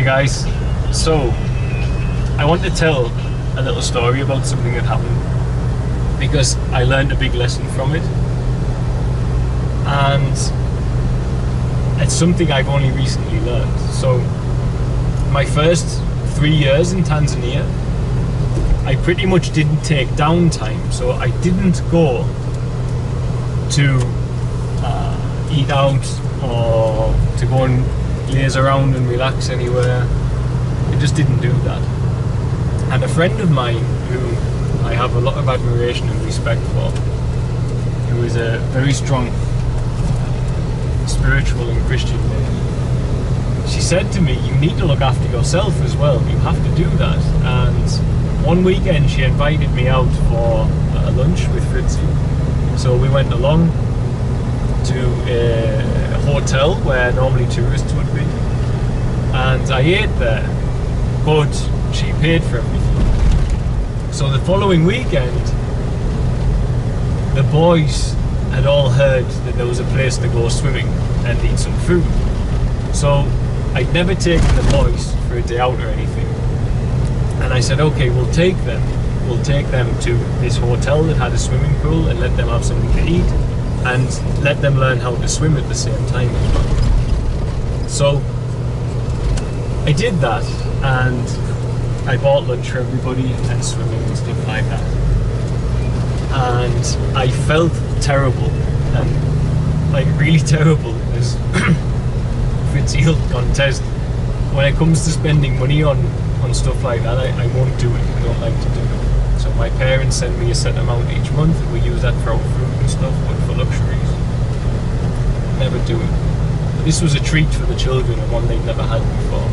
guys, so I want to tell a little story about something that happened because I learned a big lesson from it, and it's something I've only recently learned. So my first 3 years in Tanzania, I pretty much didn't take downtime, so I didn't go to eat out or to go and laze around and relax anywhere. I just didn't do that. And a friend of mine who I have a lot of admiration and respect for, who is a very strong spiritual and Christian lady, she said to me, you need to look after yourself as well, you have to do that. And one weekend she invited me out for a lunch with Fritzi. So we went along to a hotel where normally tourists would be, and I ate there, but she paid for everything. So the following weekend, the boys had all heard that there was a place to go swimming and eat some food. So I'd never taken the boys for a day out or anything, and I said, okay, we'll take them to this hotel that had a swimming pool and let them have something to eat and let them learn how to swim at the same time as well. So I did that, and I bought lunch for everybody and swimming and stuff like that. And I felt terrible, and like really terrible, as Fritzi will contest. When it comes to spending money on stuff like that, I won't do it. I don't like to do it. So my parents send me a set amount each month, and we use that for our food and stuff, but for luxuries, never do it. But this was a treat for the children, and one they'd never had before.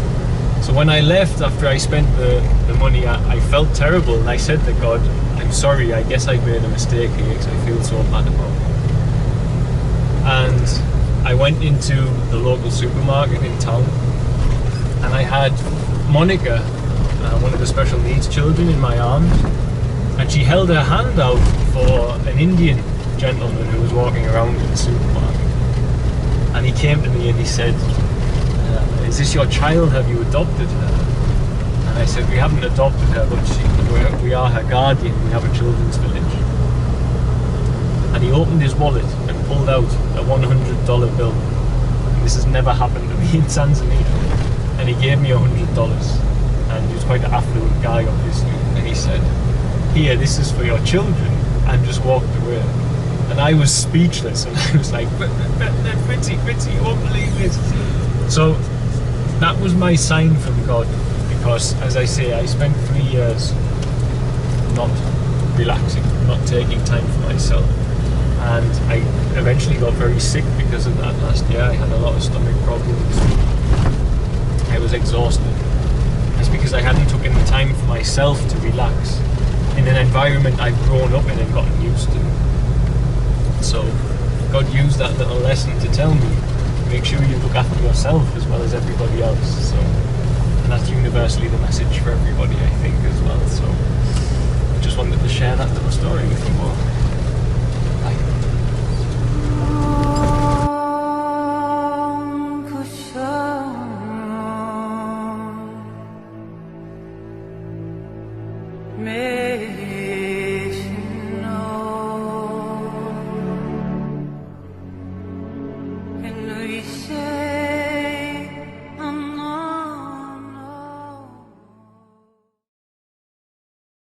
So when I left, after I spent the money, I felt terrible, and I said to God, I'm sorry, I guess I made a mistake here, because I feel so bad about it. And I went into the local supermarket in town, and I had Monica, one of the special needs children, in my arms, and she held her hand out for an Indian gentleman who was walking around in the supermarket. And he came to me and he said, is this your child? Have you adopted her? And I said, we haven't adopted her, but we are her guardian. We have a children's village. And he opened his wallet and pulled out a $100 bill. And this has never happened to me in Tanzania. And he gave me $100. And he was quite an affluent guy, obviously. And he said, here, this is for your children, and just walked away. And I was speechless, and I was like, Fritzi, you won't believe this. So that was my sign from God, because as I say, I spent 3 years not relaxing, not taking time for myself. And I eventually got very sick because of that last year. I had a lot of stomach problems. I was exhausted. It's because I hadn't taken the time for myself to relax in an environment I've grown up in and gotten used to. So God used that little lesson to tell me, make sure you look after yourself as well as everybody else. So, and that's universally the message for everybody, I think, as well. So I just wanted to share that little story with you all.